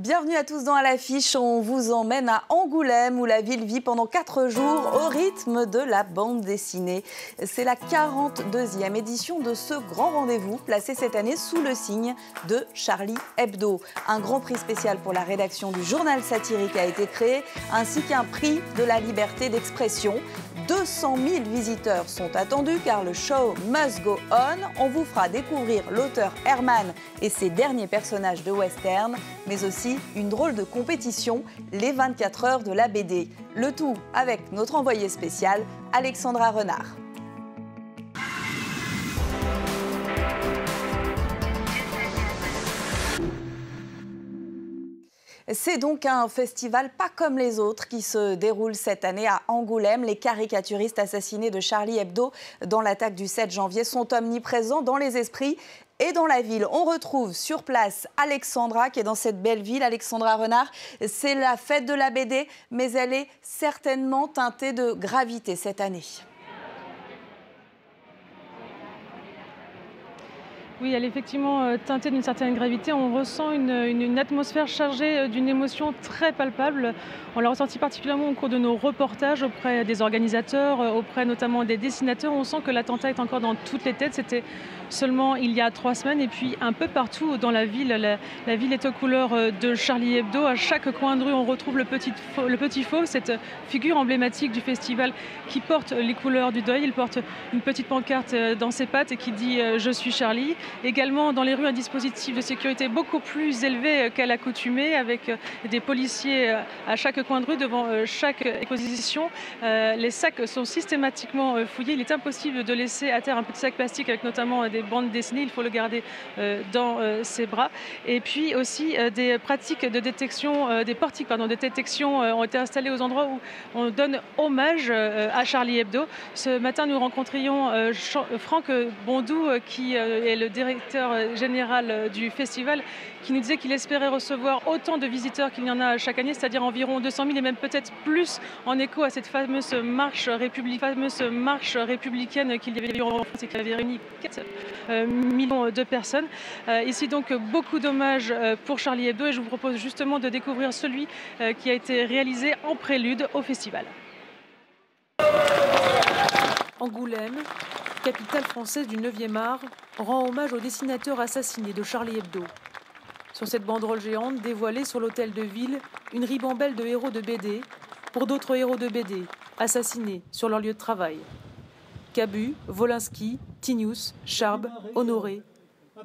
Bienvenue à tous dans À l'affiche. On vous emmène à Angoulême où la ville vit pendant 4 jours au rythme de la bande dessinée. C'est la 42e édition de ce grand rendez-vous placé cette année sous le signe de Charlie Hebdo. Un grand prix spécial pour la rédaction du journal satirique a été créé ainsi qu'un prix de la liberté d'expression. 200 000 visiteurs sont attendus car le show must go on. On vous fera découvrir l'auteur Herman et ses derniers personnages de western, mais aussi une drôle de compétition, les 24 heures de la BD. Le tout avec notre envoyée spéciale, Alexandra Renard. C'est donc un festival pas comme les autres qui se déroule cette année à Angoulême. Les caricaturistes assassinés de Charlie Hebdo dans l'attaque du 7 janvier sont omniprésents dans les esprits et dans la ville. On retrouve sur place Alexandra qui est dans cette belle ville. Alexandra Renard, c'est la fête de la BD, mais elle est certainement teintée de gravité cette année. Oui, elle est effectivement teintée d'une certaine gravité. On ressent une atmosphère chargée d'une émotion très palpable. On l'a ressenti particulièrement au cours de nos reportages auprès des organisateurs, auprès notamment des dessinateurs. On sent que l'attentat est encore dans toutes les têtes. C'était seulement il y a 3 semaines. Et puis un peu partout dans la ville ville est aux couleurs de Charlie Hebdo. À chaque coin de rue, on retrouve le petit fauve, cette figure emblématique du festival qui porte les couleurs du deuil. Il porte une petite pancarte dans ses pattes et qui dit « Je suis Charlie ». Également dans les rues, un dispositif de sécurité beaucoup plus élevé qu'à l'accoutumée, avec des policiers à chaque coin de rue devant chaque exposition. Les sacs sont systématiquement fouillés. Il est impossible de laisser à terre un petit sac plastique avec notamment des bandes dessinées. Il faut le garder dans ses bras. Et puis aussi des pratiques de détection, des portiques de détection ont été installés aux endroits où on donne hommage à Charlie Hebdo. Ce matin, nous rencontrions Franck Bondou, qui est le directeur général du festival, qui nous disait qu'il espérait recevoir autant de visiteurs qu'il y en a chaque année, c'est-à-dire environ 200 000 et même peut-être plus, en écho à cette fameuse marche républicaine qu'il y avait eu en France et qui avait réuni 4 millions de personnes. Ici donc beaucoup d'hommages pour Charlie Hebdo et je vous propose justement de découvrir celui qui a été réalisé en prélude au festival. Angoulême, capitale française du 9e art, rend hommage aux dessinateurs assassinés de Charlie Hebdo. Sur cette banderole géante dévoilée sur l'hôtel de ville, une ribambelle de héros de BD pour d'autres héros de BD assassinés sur leur lieu de travail. Cabu, Wolinski, Tinius, Charb, Honoré.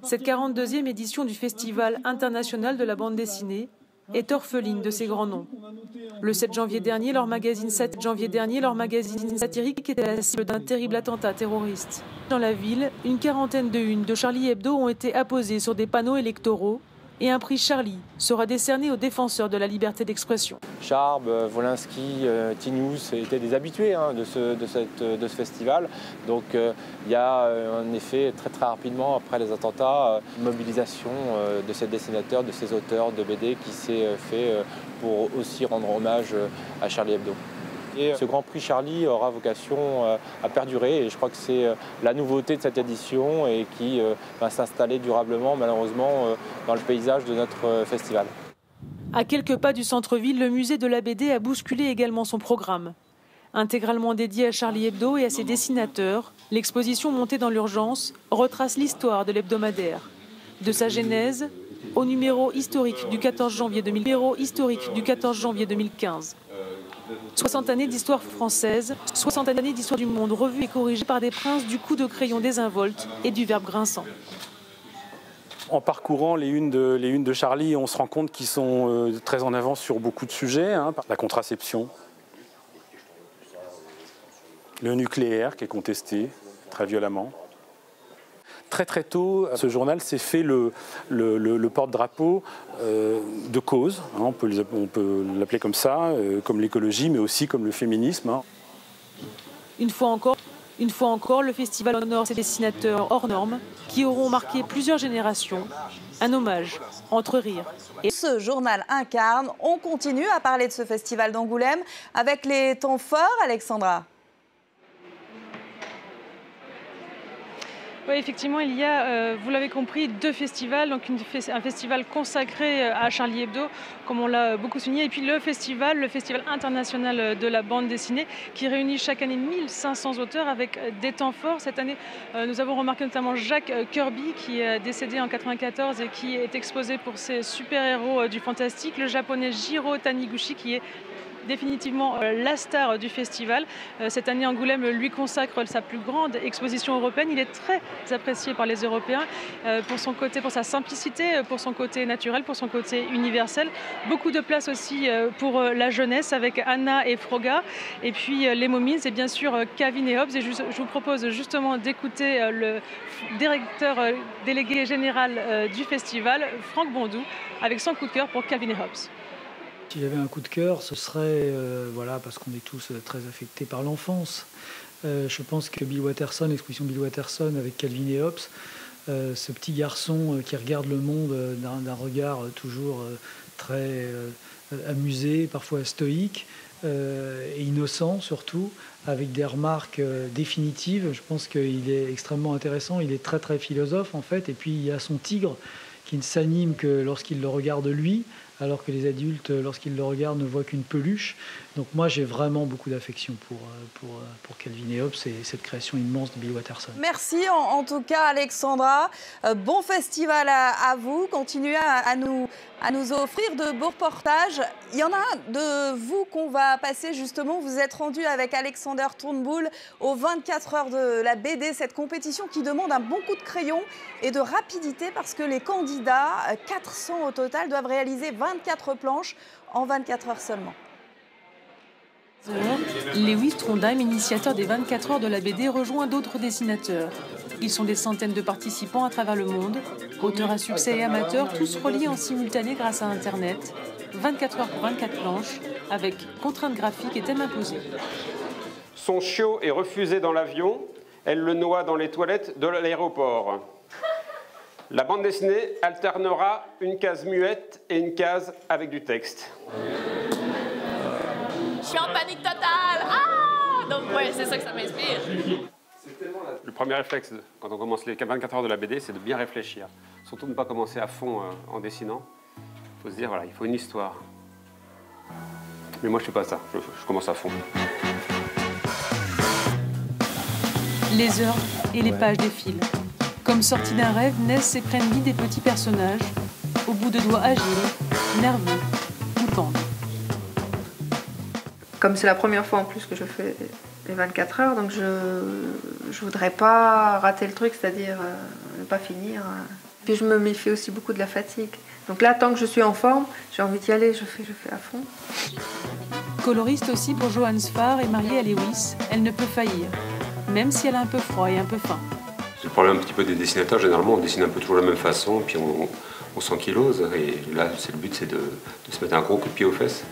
Cette 42e édition du Festival international de la bande dessinée est orpheline de ces grands noms. Le 7 janvier dernier, leur magazine satirique était la cible d'un terrible attentat terroriste. Dans la ville, une quarantaine de unes de Charlie Hebdo ont été apposées sur des panneaux électoraux et un prix Charlie sera décerné aux défenseurs de la liberté d'expression. Charb, Wolinski, Tinius étaient des habitués de ce festival. Donc il y a en effet très rapidement après les attentats, une mobilisation de ces dessinateurs, de ces auteurs de BD qui s'est fait pour aussi rendre hommage à Charlie Hebdo. Et ce Grand Prix Charlie aura vocation à perdurer et je crois que c'est la nouveauté de cette édition et qui va s'installer durablement malheureusement dans le paysage de notre festival. À quelques pas du centre-ville, le musée de la BD a bousculé également son programme. Intégralement dédié à Charlie Hebdo et à ses dessinateurs, l'exposition montée dans l'urgence retrace l'histoire de l'hebdomadaire. De sa genèse au numéro historique du 14 janvier 2015. 60 années d'histoire française, 60 années d'histoire du monde, revues et corrigées par des princes du coup de crayon désinvolte et du verbe grinçant. En parcourant les unes de Charlie, on se rend compte qu'ils sont très en avance sur beaucoup de sujets. La contraception, le nucléaire qui est contesté très violemment. Très tôt, ce journal s'est fait le porte-drapeau de causes, on peut l'appeler comme ça, comme l'écologie, mais aussi comme le féminisme. Une fois encore, le festival honore ces dessinateurs hors normes qui auront marqué plusieurs générations. Un hommage entre rire et... Ce journal incarne, on continue à parler de ce festival d'Angoulême avec les temps forts, Alexandra. Oui, effectivement, il y a, vous l'avez compris, 2 festivals. Donc un festival consacré à Charlie Hebdo, comme on l'a beaucoup souligné, et puis le festival international de la bande dessinée, qui réunit chaque année 1500 auteurs avec des temps forts. Cette année, nous avons remarqué notamment Jack Kirby, qui est décédé en 1994 et qui est exposé pour ses super-héros du fantastique. Le japonais Jiro Taniguchi, qui est définitivement la star du festival. Cette année, Angoulême lui consacre sa plus grande exposition européenne. Il est très apprécié par les Européens pour sa simplicité, pour son côté naturel, pour son côté universel. Beaucoup de place aussi pour la jeunesse avec Anna et Froga, et puis les Momies et bien sûr Calvin et Hobbes. Et je vous propose justement d'écouter le directeur délégué général du festival, Franck Bondou, avec son coup de cœur pour Calvin et Hobbes. Si j'avais un coup de cœur, ce serait, parce qu'on est tous très affectés par l'enfance. Je pense que Bill Watterson, l'exposition Bill Watterson avec Calvin et Hobbes, ce petit garçon qui regarde le monde d'un regard toujours très amusé, parfois stoïque, et innocent surtout, avec des remarques définitives. Je pense qu'il est extrêmement intéressant, il est très très philosophe en fait, et puis il y a son tigre qui ne s'anime que lorsqu'il le regarde lui, alors que les adultes, lorsqu'ils le regardent, ne voient qu'une peluche. Donc moi, j'ai vraiment beaucoup d'affection pour Calvin et Hobbes et cette création immense de Bill Watterson. Merci en tout cas, Alexandra. Bon festival à vous. Continuez à nous offrir de beaux reportages. Il y en a un de vous qu'on va passer justement. Vous êtes rendu avec Alexander Turnbull aux 24 heures de la BD, cette compétition qui demande un bon coup de crayon et de rapidité parce que les candidats, 400 au total, doivent réaliser 24 planches en 24 heures seulement. Lewis Trondheim, initiateur des 24 heures de la BD, rejoint d'autres dessinateurs. Ils sont des centaines de participants à travers le monde, auteurs à succès et amateurs, tous reliés en simultané grâce à Internet. 24 heures pour 24 planches, avec contraintes graphiques et thèmes imposés. Son chiot est refusé dans l'avion, elle le noie dans les toilettes de l'aéroport. La bande dessinée alternera une case muette et une case avec du texte. Je suis en panique totale. Ah! Donc ouais, c'est ça que ça m'inspire. Le premier réflexe quand on commence les 24 heures de la BD, c'est de bien réfléchir. Surtout ne pas commencer à fond en dessinant. Il faut se dire, voilà, il faut une histoire. Mais moi, je ne fais pas ça. Je commence à fond. Les heures et les pages défilent. Comme sortis d'un rêve, naissent et prennent vie des petits personnages, au bout de doigts agiles, nerveux ou tendres. Comme c'est la première fois en plus que je fais les 24 heures, donc je voudrais pas rater le truc, c'est-à-dire ne pas finir. Puis je me méfie aussi beaucoup de la fatigue. Donc là, tant que je suis en forme, j'ai envie d'y aller, je fais à fond. Coloriste aussi pour Johanne Sfar et mariée à Lewis, elle ne peut faillir, même si elle a un peu froid et un peu faim. C'est le problème un petit peu des dessinateurs, généralement on dessine un peu toujours la même façon, puis on s'ankylose, et là le but c'est de se mettre un gros coup de pied aux fesses.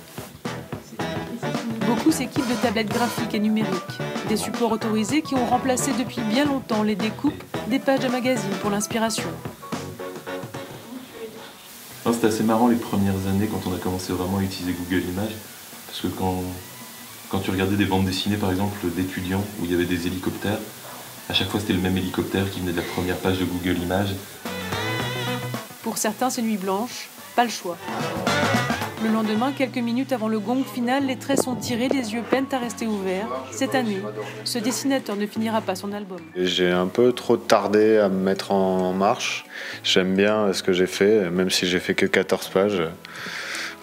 Beaucoup s'équipent de tablettes graphiques et numériques, des supports autorisés qui ont remplacé depuis bien longtemps les découpes des pages de magazines pour l'inspiration. C'était assez marrant les premières années quand on a commencé vraiment à utiliser Google Images, parce que quand tu regardais des bandes dessinées par exemple d'étudiants où il y avait des hélicoptères, à chaque fois c'était le même hélicoptère qui venait de la première page de Google Images. Pour certains c'est nuit blanche, pas le choix. Le lendemain, quelques minutes avant le gong final, les traits sont tirés, les yeux peinent à rester ouverts. Cette année, ce dessinateur ne finira pas son album. J'ai un peu trop tardé à me mettre en marche. J'aime bien ce que j'ai fait, même si j'ai fait que 14 pages.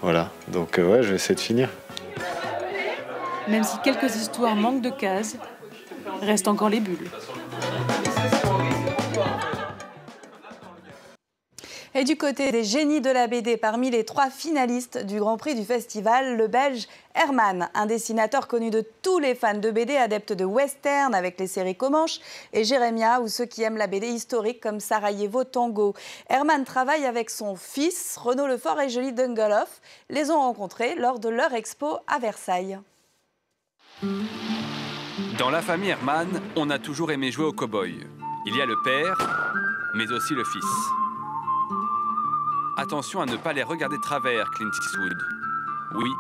Voilà, donc ouais, je vais essayer de finir. Même si quelques histoires manquent de cases, restent encore les bulles. Et du côté des génies de la BD, parmi les 3 finalistes du Grand Prix du festival, le Belge Herman, un dessinateur connu de tous les fans de BD, adepte de western avec les séries Comanche, et Jérémia, ou ceux qui aiment la BD historique comme Sarajevo Tango. Herman travaille avec son fils, Renaud Lefort et Julie Dungoloff. Les ont rencontrés lors de leur expo à Versailles. Dans la famille Herman, on a toujours aimé jouer au cow-boy. Il y a le père, mais aussi le fils. Attention à ne pas les regarder de travers, Clint Eastwood. Oui,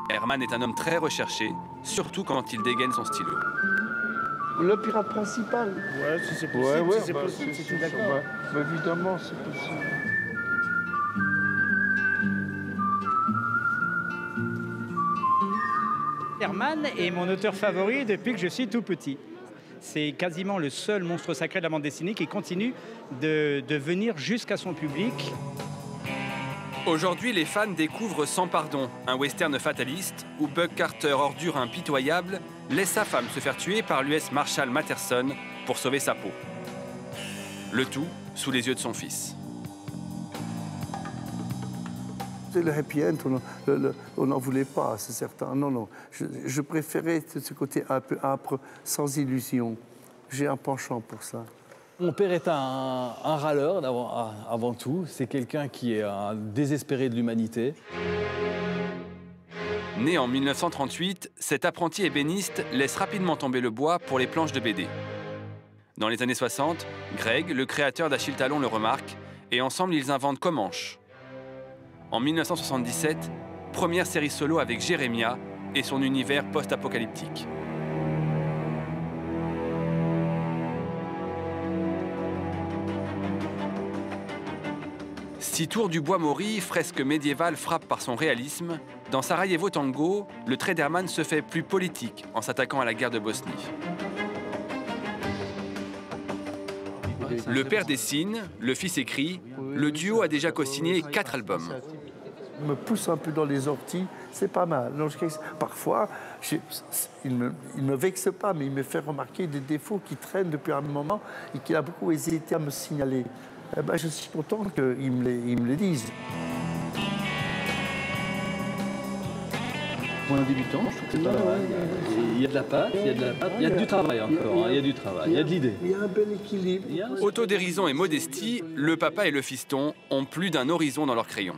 Herman est un homme très recherché, surtout quand il dégaine son stylo. Le pirate principal. Ouais, si c'est possible, si c'est possible, si c'est d'accord. Bah, évidemment, c'est possible. Herman est mon auteur favori depuis que je suis tout petit. C'est quasiment le seul monstre sacré de la bande dessinée qui continue de venir jusqu'à son public. Aujourd'hui, les fans découvrent Sans pardon, un western fataliste où Buck Carter, ordure impitoyable, laisse sa femme se faire tuer par l'US Marshal Matterson pour sauver sa peau. Le tout sous les yeux de son fils. C'est le happy end, on n'en voulait pas, c'est certain. Non, non, je préférais ce côté un peu âpre, sans illusion. J'ai un penchant pour ça. Mon père est un râleur avant tout. C'est quelqu'un qui est un désespéré de l'humanité. Né en 1938, cet apprenti ébéniste laisse rapidement tomber le bois pour les planches de BD. Dans les années 60, Greg, le créateur d'Achille Talon, le remarque et ensemble ils inventent Comanche. En 1977, première série solo avec Jérémia et son univers post-apocalyptique. Si Tour du Bois-Maury, fresque médiévale, frappe par son réalisme, dans Sarajevo Tango, le trait d'Herman se fait plus politique en s'attaquant à la guerre de Bosnie. Le père dessine, le fils écrit, le duo a déjà co-signé 4 albums. Il me pousse un peu dans les orties, c'est pas mal. Donc, parfois, il me vexe pas, mais il me fait remarquer des défauts qui traînent depuis un moment et qu'il a beaucoup hésité à me signaler. Eh ben, je suis content qu'ils me les disent. Pour un débutant, je trouve que c'est pas mal. Il y a de la pâte, il y a du travail encore, il y a du travail, il y a de l'idée. Il y a un bel équilibre. Autodérision et modestie, le papa et le fiston ont plus d'un horizon dans leur crayon.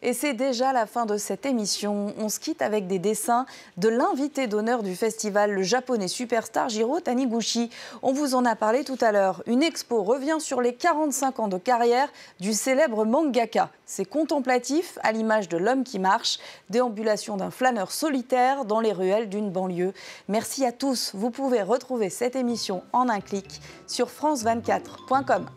Et c'est déjà la fin de cette émission. On se quitte avec des dessins de l'invité d'honneur du festival, le japonais superstar Jiro Taniguchi. On vous en a parlé tout à l'heure. Une expo revient sur les 45 ans de carrière du célèbre mangaka. C'est contemplatif, à l'image de l'homme qui marche, déambulation d'un flâneur solitaire dans les ruelles d'une banlieue. Merci à tous. Vous pouvez retrouver cette émission en un clic sur france24.com.